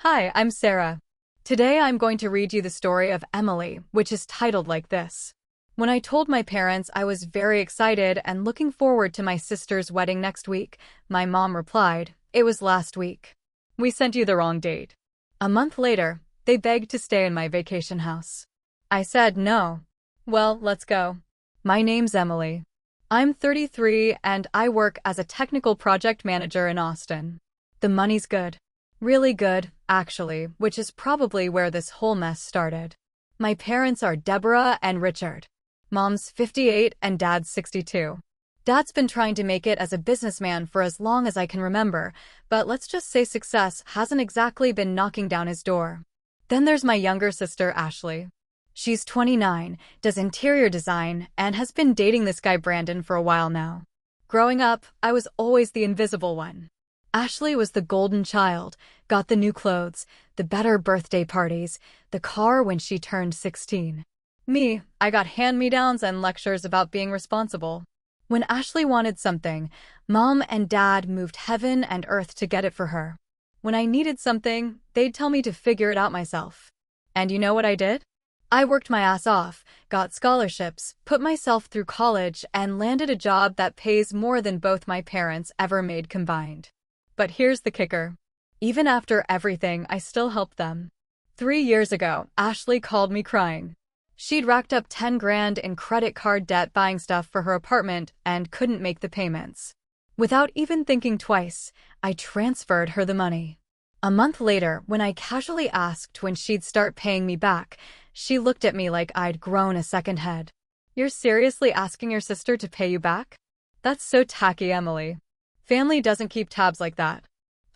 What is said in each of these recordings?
Hi, I'm Sarah. Today I'm going to read you the story of Emily, which is titled like this. When I told my parents I was very excited and looking forward to my sister's wedding next week, my mom replied, "It was last week. We sent you the wrong date." A month later, they begged to stay in my vacation house. I said no. "Well, let's go. My name's Emily. I'm 33 and I work as a technical project manager in Austin. The money's good. Really good, actually, which is probably where this whole mess started. My parents are Deborah and Richard. Mom's 58 and Dad's 62. Dad's been trying to make it as a businessman for as long as I can remember, but let's just say success hasn't exactly been knocking down his door. Then there's my younger sister, Ashley. She's 29, does interior design, and has been dating this guy Brandon for a while now. Growing up, I was always the invisible one. Ashley was the golden child, got the new clothes, the better birthday parties, the car when she turned 16. Me, I got hand-me-downs and lectures about being responsible. When Ashley wanted something, Mom and Dad moved heaven and earth to get it for her. When I needed something, they'd tell me to figure it out myself. And you know what I did? I worked my ass off, got scholarships, put myself through college, and landed a job that pays more than both my parents ever made combined. But here's the kicker. Even after everything, I still helped them. 3 years ago, Ashley called me crying. She'd racked up 10 grand in credit card debt buying stuff for her apartment and couldn't make the payments. Without even thinking twice, I transferred her the money. A month later, when I casually asked when she'd start paying me back, she looked at me like I'd grown a second head. "You're seriously asking your sister to pay you back? That's so tacky, Emily. Family doesn't keep tabs like that."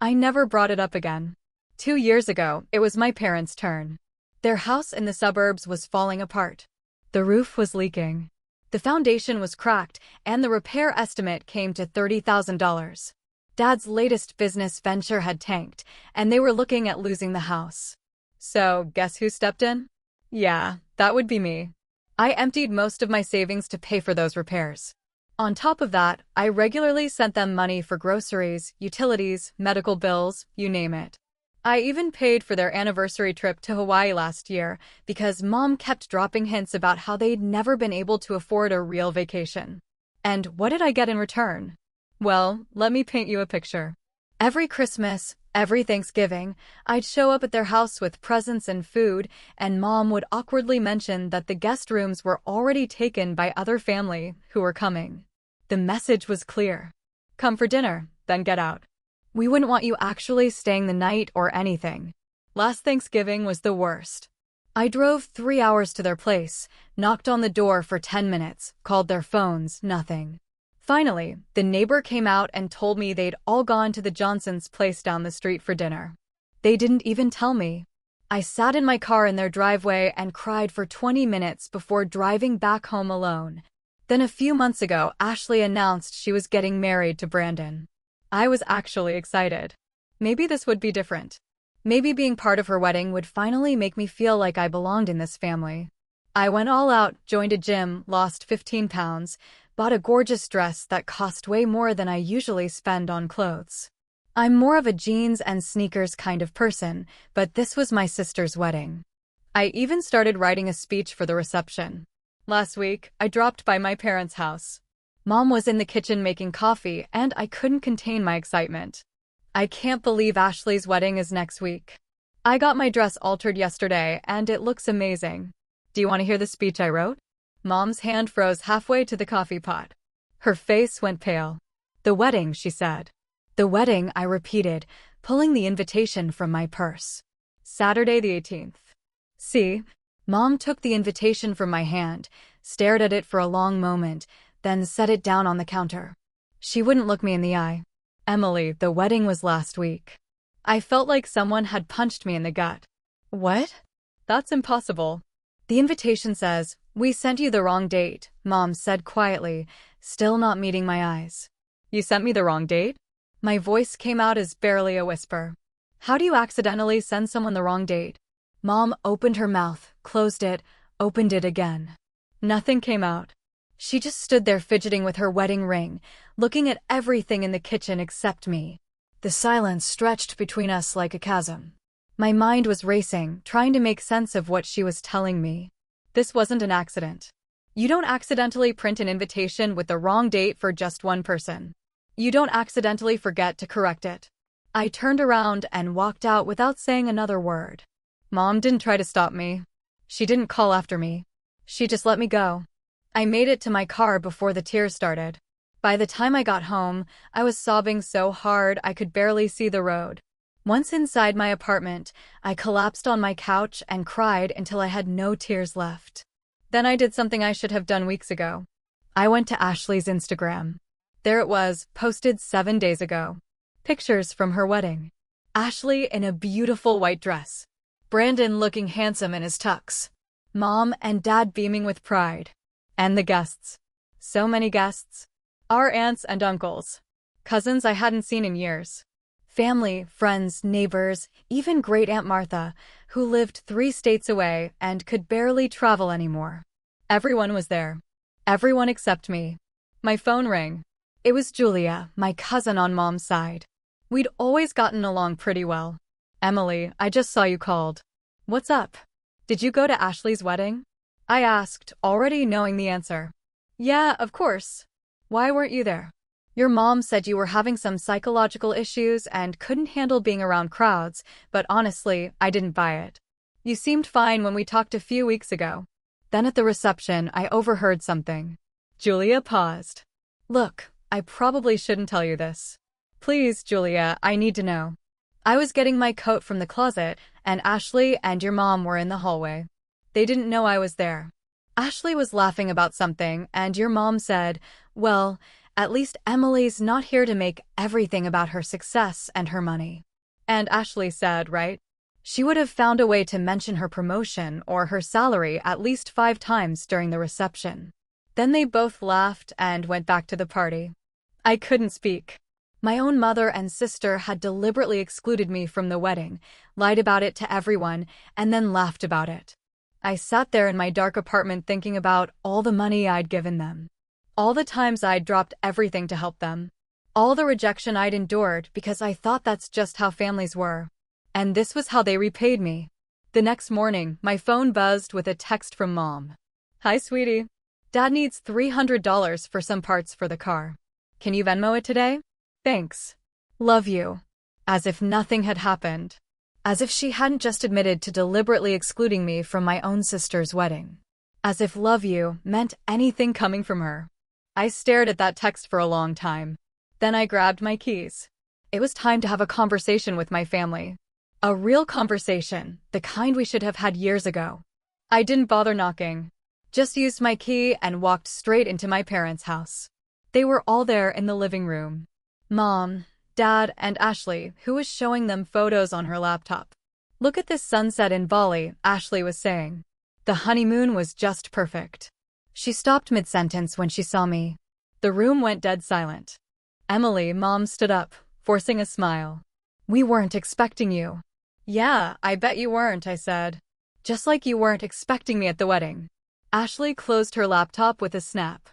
I never brought it up again. 2 years ago, it was my parents' turn. Their house in the suburbs was falling apart. The roof was leaking. The foundation was cracked, and the repair estimate came to $30,000. Dad's latest business venture had tanked, and they were looking at losing the house. So, guess who stepped in? Yeah, that would be me. I emptied most of my savings to pay for those repairs. On top of that, I regularly sent them money for groceries, utilities, medical bills, you name it. I even paid for their anniversary trip to Hawaii last year because Mom kept dropping hints about how they'd never been able to afford a real vacation. And what did I get in return? Well, let me paint you a picture. Every Christmas, every Thanksgiving, I'd show up at their house with presents and food, and Mom would awkwardly mention that the guest rooms were already taken by other family who were coming. The message was clear. Come for dinner, then get out. We wouldn't want you actually staying the night or anything. Last Thanksgiving was the worst. I drove 3 hours to their place, knocked on the door for 10 minutes, called their phones, nothing. Finally, the neighbor came out and told me they'd all gone to the Johnsons' place down the street for dinner. They didn't even tell me. I sat in my car in their driveway and cried for 20 minutes before driving back home alone. Then a few months ago, Ashley announced she was getting married to Brandon. I was actually excited. Maybe this would be different. Maybe being part of her wedding would finally make me feel like I belonged in this family. I went all out, joined a gym, lost 15 pounds, bought a gorgeous dress that cost way more than I usually spend on clothes. I'm more of a jeans and sneakers kind of person, but this was my sister's wedding. I even started writing a speech for the reception. Last week, I dropped by my parents' house. Mom was in the kitchen making coffee, and I couldn't contain my excitement. I can't believe Ashley's wedding is next week. I got my dress altered yesterday, and it looks amazing. Do you want to hear the speech I wrote? Mom's hand froze halfway to the coffee pot. Her face went pale. "The wedding," she said. "The wedding," I repeated, pulling the invitation from my purse. "Saturday the 18th. See? Mom took the invitation from my hand, stared at it for a long moment, then set it down on the counter. She wouldn't look me in the eye. "Emily, the wedding was last week." I felt like someone had punched me in the gut. "What? That's impossible." "The invitation says, 'We sent you the wrong date,'" Mom said quietly, still not meeting my eyes. "You sent me the wrong date?" My voice came out as barely a whisper. "How do you accidentally send someone the wrong date?" Mom opened her mouth, closed it, opened it again. Nothing came out. She just stood there fidgeting with her wedding ring, looking at everything in the kitchen except me. The silence stretched between us like a chasm. My mind was racing, trying to make sense of what she was telling me. This wasn't an accident. You don't accidentally print an invitation with the wrong date for just one person. You don't accidentally forget to correct it. I turned around and walked out without saying another word. Mom didn't try to stop me. She didn't call after me. She just let me go. I made it to my car before the tears started. By the time I got home, I was sobbing so hard I could barely see the road. Once inside my apartment, I collapsed on my couch and cried until I had no tears left. Then I did something I should have done weeks ago. I went to Ashley's Instagram. There it was, posted 7 days ago. Pictures from her wedding. Ashley in a beautiful white dress. Brandon looking handsome in his tux. Mom and Dad beaming with pride. And the guests. So many guests. Our aunts and uncles. Cousins I hadn't seen in years. Family, friends, neighbors, even Great Aunt Martha, who lived 3 states away and could barely travel anymore. Everyone was there. Everyone except me. My phone rang. It was Julia, my cousin on Mom's side. We'd always gotten along pretty well. "Emily, I just saw you called. What's up? Did you go to Ashley's wedding?" I asked, already knowing the answer. "Yeah, of course. Why weren't you there?" "Your mom said you were having some psychological issues and couldn't handle being around crowds, but honestly, I didn't buy it. You seemed fine when we talked a few weeks ago." Then at the reception, I overheard something. Julia paused. "Look, I probably shouldn't tell you this. Please, Julia, I need to know. I was getting my coat from the closet, and Ashley and your mom were in the hallway. They didn't know I was there. Ashley was laughing about something, and your mom said, well, at least Emily's not here to make everything about her success and her money. And Ashley said, right? She would have found a way to mention her promotion or her salary at least 5 times during the reception. Then they both laughed and went back to the party. I couldn't speak. My own mother and sister had deliberately excluded me from the wedding, lied about it to everyone, and then laughed about it. I sat there in my dark apartment thinking about all the money I'd given them. All the times I'd dropped everything to help them. All the rejection I'd endured because I thought that's just how families were. And this was how they repaid me. The next morning, my phone buzzed with a text from Mom. "Hi, sweetie. Dad needs $300 for some parts for the car. Can you Venmo it today? Thanks. Love you." As if nothing had happened. As if she hadn't just admitted to deliberately excluding me from my own sister's wedding. As if love you meant anything coming from her. I stared at that text for a long time. Then I grabbed my keys. It was time to have a conversation with my family. A real conversation, the kind we should have had years ago. I didn't bother knocking. Just used my key and walked straight into my parents' house. They were all there in the living room. Mom, Dad, and Ashley, who was showing them photos on her laptop. "Look at this sunset in Bali," Ashley was saying. "The honeymoon was just perfect." She stopped mid-sentence when she saw me. The room went dead silent. "Emily," Mom stood up, forcing a smile. "We weren't expecting you." "Yeah, I bet you weren't," I said. "Just like you weren't expecting me at the wedding." Ashley closed her laptop with a snap.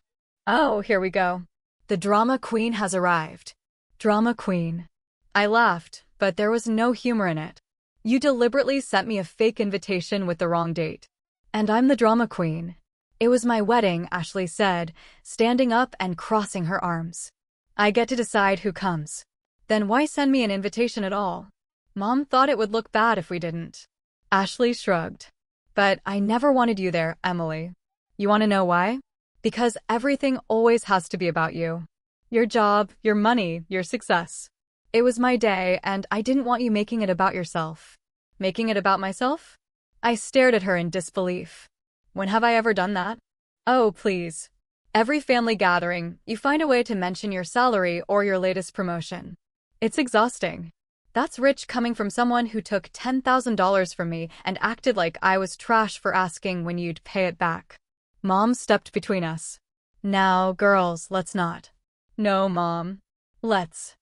"Oh, here we go. The drama queen has arrived." Drama queen. I laughed, but there was no humor in it. "You deliberately sent me a fake invitation with the wrong date. And I'm the drama queen." "It was my wedding," Ashley said, standing up and crossing her arms. "I get to decide who comes." "Then why send me an invitation at all?" "Mom thought it would look bad if we didn't." Ashley shrugged. "But I never wanted you there, Emily. You want to know why? Because everything always has to be about you. Your job, your money, your success. It was my day, and I didn't want you making it about yourself." "Making it about myself?" I stared at her in disbelief. "When have I ever done that?" "Oh, please. Every family gathering, you find a way to mention your salary or your latest promotion. It's exhausting. That's rich coming from someone who took $10,000 from me and acted like I was trash for asking when you'd pay it back." Mom stepped between us. "Now, girls, let's not." "No, Mom. Let's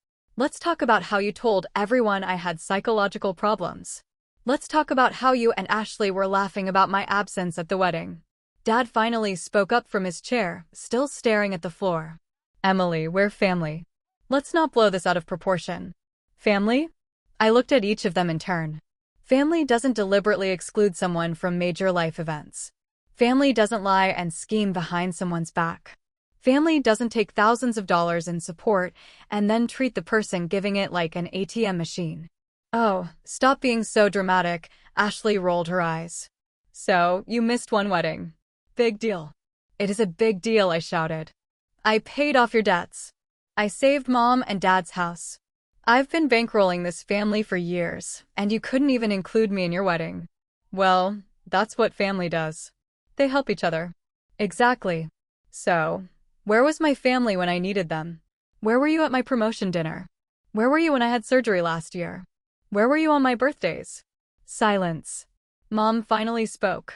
talk about how you told everyone I had psychological problems. Let's talk about how you and Ashley were laughing about my absence at the wedding." Dad finally spoke up from his chair, still staring at the floor. "Emily, we're family. Let's not blow this out of proportion." "Family?" I looked at each of them in turn. Family doesn't deliberately exclude someone from major life events. Family doesn't lie and scheme behind someone's back. Family doesn't take thousands of dollars in support and then treat the person giving it like an ATM machine. Oh, stop being so dramatic, Ashley rolled her eyes. So, you missed one wedding. Big deal. It is a big deal, I shouted. I paid off your debts. I saved Mom and Dad's house. I've been bankrolling this family for years, and you couldn't even include me in your wedding. Well, that's what family does. They help each other. Exactly. So, where was my family when I needed them? Where were you at my promotion dinner? Where were you when I had surgery last year? Where were you on my birthdays? Silence. Mom finally spoke.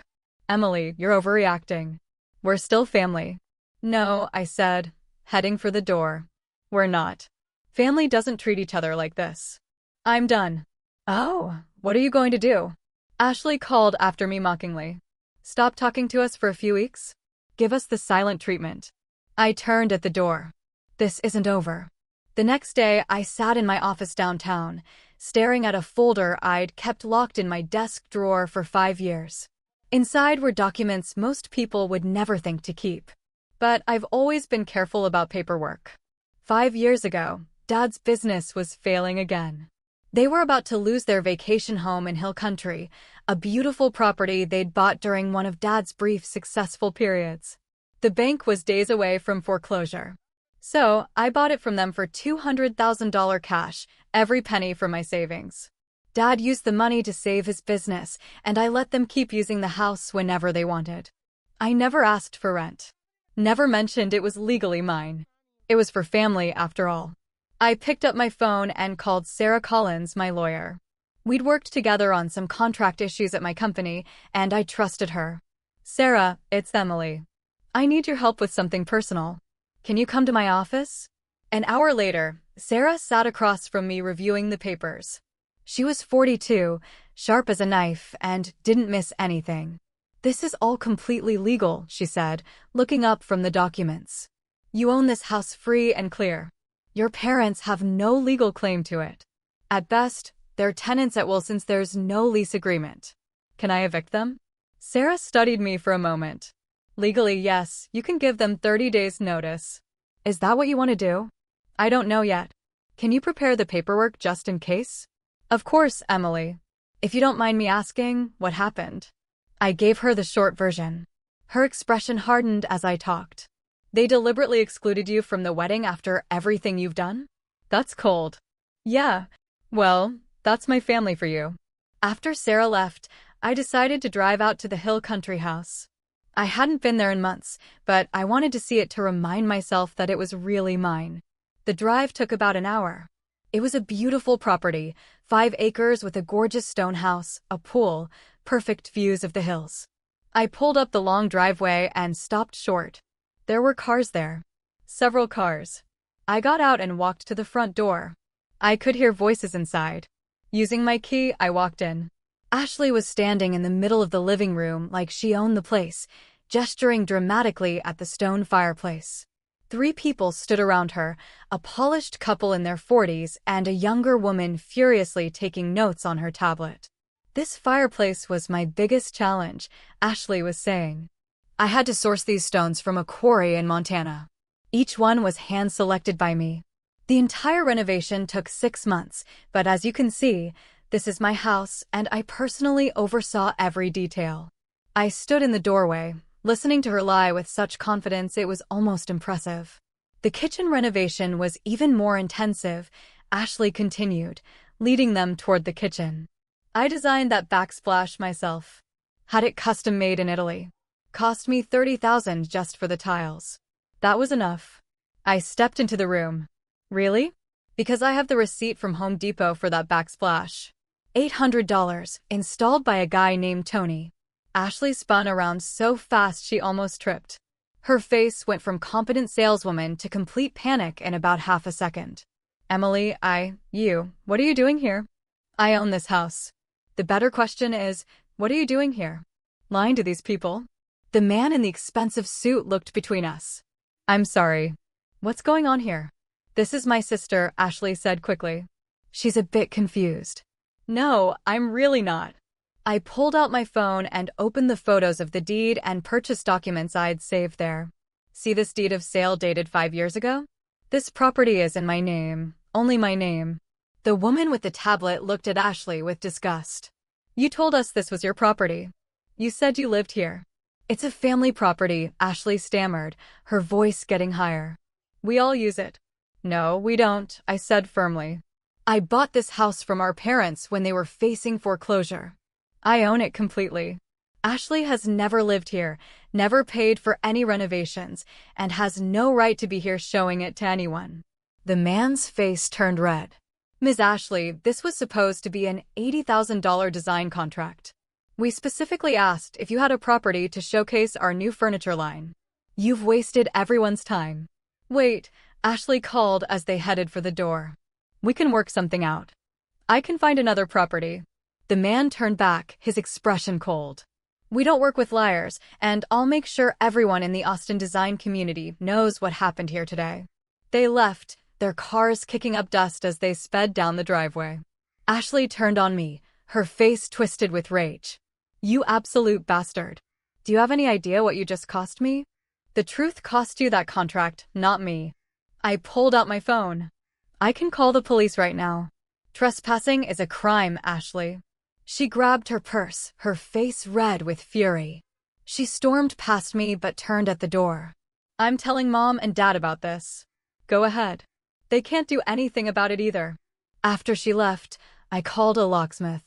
Emily, you're overreacting. We're still family. No, I said, heading for the door. We're not. Family doesn't treat each other like this. I'm done. Oh, what are you going to do? Ashley called after me mockingly. Stop talking to us for a few weeks? Give us the silent treatment. I turned at the door. This isn't over. The next day, I sat in my office downtown, staring at a folder I'd kept locked in my desk drawer for 5 years. Inside were documents most people would never think to keep. But I've always been careful about paperwork. 5 years ago, Dad's business was failing again. They were about to lose their vacation home in Hill Country, a beautiful property they'd bought during one of Dad's brief successful periods. The bank was days away from foreclosure. So, I bought it from them for $200,000 cash, every penny from my savings. Dad used the money to save his business, and I let them keep using the house whenever they wanted. I never asked for rent. Never mentioned it was legally mine. It was for family, after all. I picked up my phone and called Sarah Collins, my lawyer. We'd worked together on some contract issues at my company, and I trusted her. Sarah, it's Emily. I need your help with something personal. Can you come to my office? An hour later, Sarah sat across from me reviewing the papers. She was 42, sharp as a knife, and didn't miss anything. This is all completely legal, she said, looking up from the documents. You own this house free and clear. Your parents have no legal claim to it. At best, they're tenants at will since there's no lease agreement. Can I evict them? Sarah studied me for a moment. Legally, yes, you can give them 30 days' notice. Is that what you want to do? I don't know yet. Can you prepare the paperwork just in case? Of course, Emily. If you don't mind me asking, what happened? I gave her the short version. Her expression hardened as I talked. They deliberately excluded you from the wedding after everything you've done? That's cold. Yeah. Well, that's my family for you. After Sarah left, I decided to drive out to the Hill Country house. I hadn't been there in months, but I wanted to see it to remind myself that it was really mine. The drive took about an hour. It was a beautiful property, 5 acres with a gorgeous stone house, a pool, perfect views of the hills. I pulled up the long driveway and stopped short. There were cars there. Several cars. I got out and walked to the front door. I could hear voices inside. Using my key, I walked in. Ashley was standing in the middle of the living room like she owned the place, gesturing dramatically at the stone fireplace. 3 people stood around her, a polished couple in their 40s and a younger woman furiously taking notes on her tablet. This fireplace was my biggest challenge, Ashley was saying. I had to source these stones from a quarry in Montana. Each one was hand-selected by me. The entire renovation took 6 months, but as you can see, this is my house, and I personally oversaw every detail. I stood in the doorway, listening to her lie with such confidence it was almost impressive. The kitchen renovation was even more intensive, Ashley continued, leading them toward the kitchen. I designed that backsplash myself. Had it custom-made in Italy. Cost me $30,000 just for the tiles. That was enough. I stepped into the room. Really? Because I have the receipt from Home Depot for that backsplash. $800, installed by a guy named Tony. Ashley spun around so fast she almost tripped. Her face went from competent saleswoman to complete panic in about half a second. Emily, what are you doing here? I own this house. The better question is, what are you doing here? Lying to these people? The man in the expensive suit looked between us. I'm sorry. What's going on here? This is my sister, Ashley said quickly. She's a bit confused. No, I'm really not. I pulled out my phone and opened the photos of the deed and purchase documents I'd saved there. See this deed of sale dated 5 years ago? This property is in my name, only my name. The woman with the tablet looked at Ashley with disgust. You told us this was your property. You said you lived here. It's a family property, Ashley stammered, her voice getting higher. We all use it. No, we don't, I said firmly. I bought this house from our parents when they were facing foreclosure. I own it completely. Ashley has never lived here, never paid for any renovations, and has no right to be here showing it to anyone. The man's face turned red. Ms. Ashley, this was supposed to be an $80,000 design contract. We specifically asked if you had a property to showcase our new furniture line. You've wasted everyone's time. Wait, Ashley called as they headed for the door. We can work something out. I can find another property. The man turned back, his expression cold. We don't work with liars, and I'll make sure everyone in the Austin design community knows what happened here today. They left, their cars kicking up dust as they sped down the driveway. Ashley turned on me, her face twisted with rage. You absolute bastard. Do you have any idea what you just cost me? The truth cost you that contract, not me. I pulled out my phone. I can call the police right now. Trespassing is a crime, Ashley. She grabbed her purse, her face red with fury. She stormed past me but turned at the door. I'm telling Mom and Dad about this. Go ahead. They can't do anything about it either. After she left, I called a locksmith.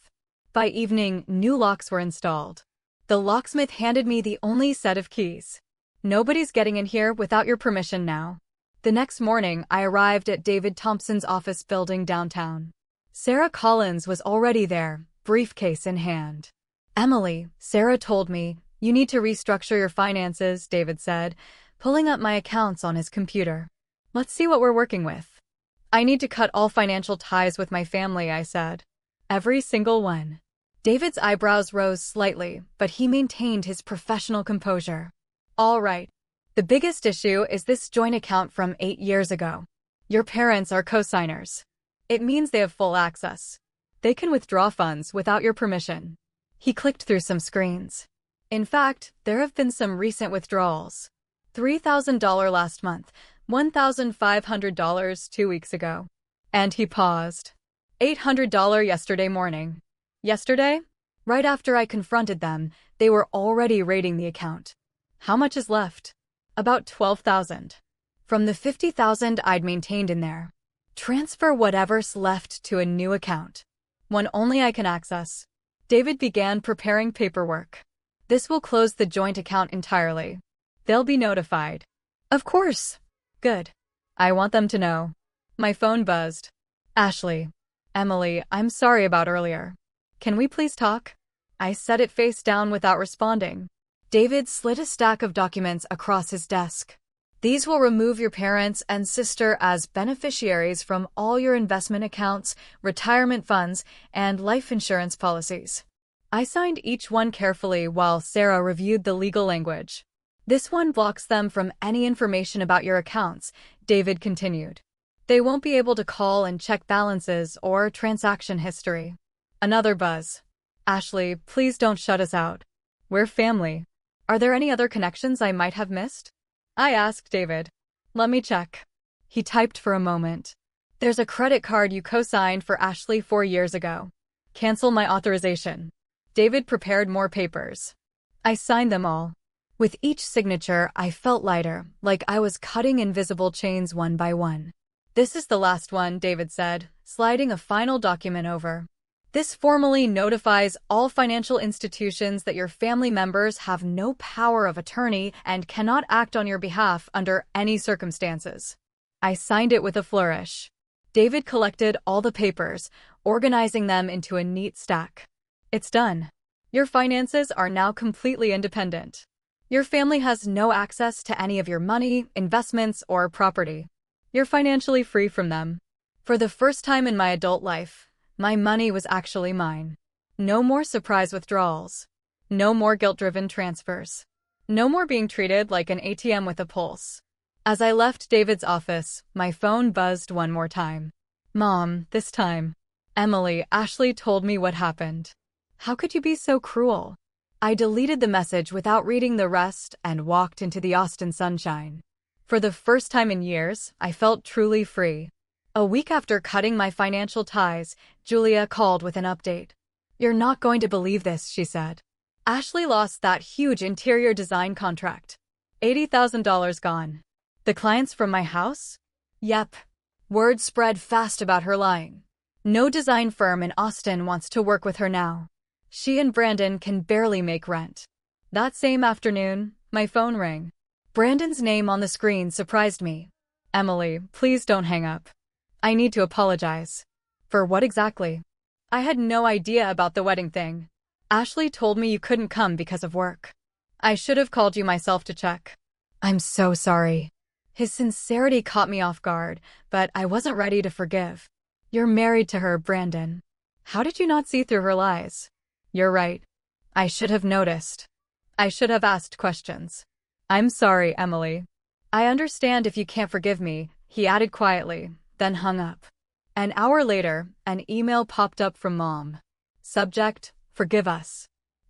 By evening, new locks were installed. The locksmith handed me the only set of keys. Nobody's getting in here without your permission now. The next morning, I arrived at David Thompson's office building downtown. Sarah Collins was already there, briefcase in hand. Emily, Sarah told me, you need to restructure your finances, David said, pulling up my accounts on his computer. Let's see what we're working with. I need to cut all financial ties with my family, I said. Every single one. David's eyebrows rose slightly, but he maintained his professional composure. All right. The biggest issue is this joint account from 8 years ago. Your parents are co-signers. It means they have full access. They can withdraw funds without your permission. He clicked through some screens. In fact, there have been some recent withdrawals. $3,000 last month, $1,500 2 weeks ago. And he paused. $800 yesterday morning. Yesterday? Right after I confronted them, they were already raiding the account. How much is left? About $12,000. From the $50,000 I'd maintained in there. Transfer whatever's left to a new account. One only I can access. David began preparing paperwork. This will close the joint account entirely. They'll be notified. Of course. Good. I want them to know. My phone buzzed. Ashley. Emily, I'm sorry about earlier. Can we please talk? I set it face down without responding. David slid a stack of documents across his desk. These will remove your parents and sister as beneficiaries from all your investment accounts, retirement funds, and life insurance policies. I signed each one carefully while Sarah reviewed the legal language. This one blocks them from any information about your accounts, David continued. They won't be able to call and check balances or transaction history. Another buzz. Ashley, please don't shut us out. We're family. Are there any other connections I might have missed? I asked David. Let me check. He typed for a moment. There's a credit card you co-signed for Ashley 4 years ago. Cancel my authorization. David prepared more papers. I signed them all. With each signature, I felt lighter, like I was cutting invisible chains one by one. This is the last one, David said, sliding a final document over. This formally notifies all financial institutions that your family members have no power of attorney and cannot act on your behalf under any circumstances. I signed it with a flourish. David collected all the papers, organizing them into a neat stack. It's done. Your finances are now completely independent. Your family has no access to any of your money, investments, or property. You're financially free from them. For the first time in my adult life, my money was actually mine. No more surprise withdrawals. No more guilt-driven transfers. No more being treated like an ATM with a pulse. As I left David's office, my phone buzzed one more time. Mom, this time. Emily, Ashley told me what happened. How could you be so cruel? I deleted the message without reading the rest and walked into the Austin sunshine. For the first time in years, I felt truly free. A week after cutting my financial ties, Julia called with an update. "You're not going to believe this," she said. "Ashley lost that huge interior design contract. $80,000 gone. The clients from my house? Yep." Word spread fast about her lying. No design firm in Austin wants to work with her now. She and Brandon can barely make rent. That same afternoon, my phone rang. Brandon's name on the screen surprised me. "Emily, please don't hang up. I need to apologize." "For what exactly?" "I had no idea about the wedding thing. Ashley told me you couldn't come because of work. I should have called you myself to check." "I'm so sorry." His sincerity caught me off guard, but I wasn't ready to forgive. "You're married to her, Brandon. How did you not see through her lies?" "You're right. I should have noticed. I should have asked questions." "I'm sorry, Emily. I understand if you can't forgive me," he added quietly, then hung up. An hour later, an email popped up from Mom. Subject: "Forgive us."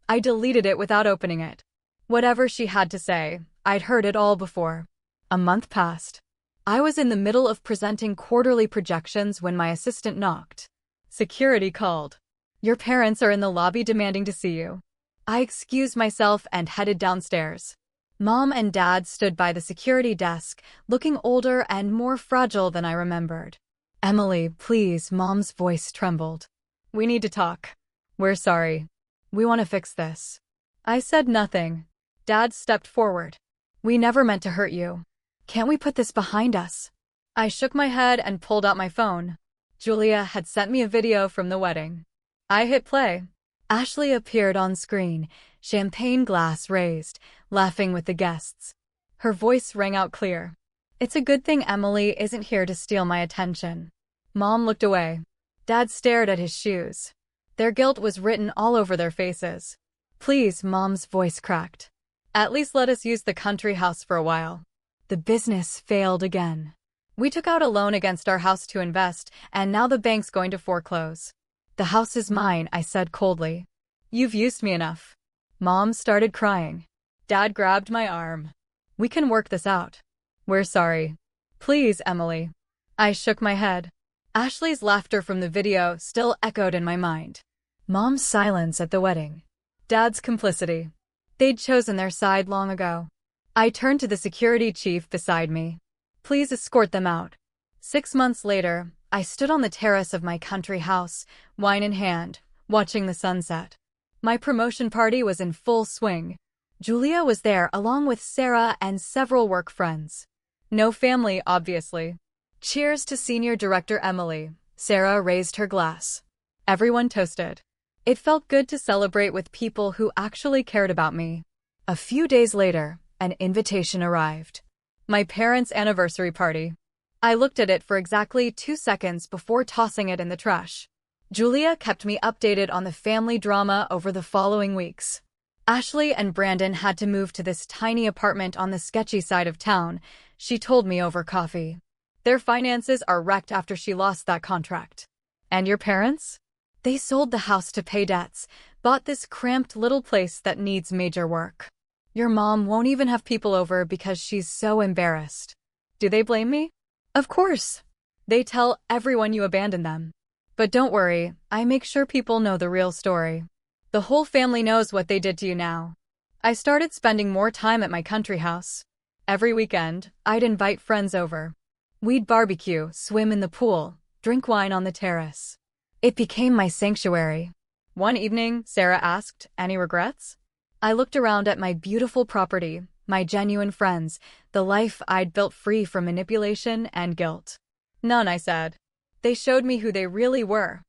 I deleted it without opening it. Whatever she had to say, I'd heard it all before. A month passed. I was in the middle of presenting quarterly projections when my assistant knocked. Security called. "Your parents are in the lobby demanding to see you." I excused myself and headed downstairs. Mom and Dad stood by the security desk, looking older and more fragile than I remembered. "Emily, please," Mom's voice trembled. "We need to talk. We're sorry. We want to fix this." I said nothing. Dad stepped forward. "We never meant to hurt you. Can't we put this behind us?" I shook my head and pulled out my phone. Julia had sent me a video from the wedding. I hit play. Ashley appeared on screen, champagne glass raised, laughing with the guests. Her voice rang out clear. "It's a good thing Emily isn't here to steal my attention." Mom looked away. Dad stared at his shoes. Their guilt was written all over their faces. "Please," Mom's voice cracked. "At least let us use the country house for a while." The business failed again. We took out a loan against our house to invest, and now the bank's going to foreclose. "The house is mine," I said coldly. "You've used me enough." Mom started crying. Dad grabbed my arm. "We can work this out." "We're sorry." "Please, Emily." I shook my head. Ashley's laughter from the video still echoed in my mind. Mom's silence at the wedding. Dad's complicity. They'd chosen their side long ago. I turned to the security chief beside me. "Please escort them out." 6 months later, I stood on the terrace of my country house, wine in hand, watching the sunset. My promotion party was in full swing. Julia was there along with Sarah and several work friends. No family, obviously. "Cheers to Senior Director Emily." Sarah raised her glass. Everyone toasted. It felt good to celebrate with people who actually cared about me. A few days later, an invitation arrived. My parents' anniversary party. I looked at it for exactly 2 seconds before tossing it in the trash. Julia kept me updated on the family drama over the following weeks. Ashley and Brandon had to move to this tiny apartment on the sketchy side of town, she told me over coffee. Their finances are wrecked after she lost that contract. "And your parents?" "They sold the house to pay debts, bought this cramped little place that needs major work. Your mom won't even have people over because she's so embarrassed." "Do they blame me?" "Of course. They tell everyone you abandoned them. But don't worry, I make sure people know the real story. The whole family knows what they did to you now." I started spending more time at my country house. Every weekend, I'd invite friends over. We'd barbecue, swim in the pool, drink wine on the terrace. It became my sanctuary. One evening, Sarah asked, "Any regrets?" I looked around at my beautiful property, my genuine friends, the life I'd built free from manipulation and guilt. "None," I said. They showed me who they really were.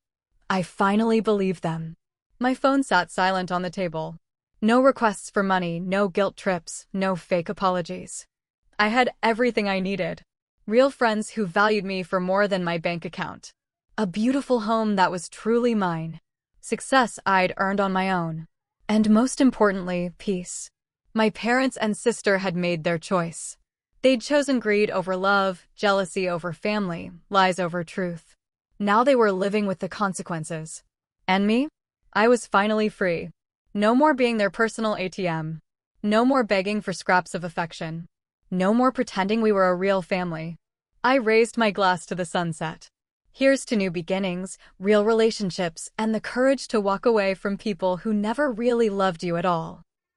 I finally believed them. My phone sat silent on the table. No requests for money, no guilt trips, no fake apologies. I had everything I needed. Real friends who valued me for more than my bank account. A beautiful home that was truly mine. Success I'd earned on my own. And most importantly, peace. My parents and sister had made their choice. They'd chosen greed over love, jealousy over family, lies over truth. Now they were living with the consequences. And me? I was finally free. No more being their personal ATM. No more begging for scraps of affection. No more pretending we were a real family. I raised my glass to the sunset. Here's to new beginnings, real relationships, and the courage to walk away from people who never really loved you at all.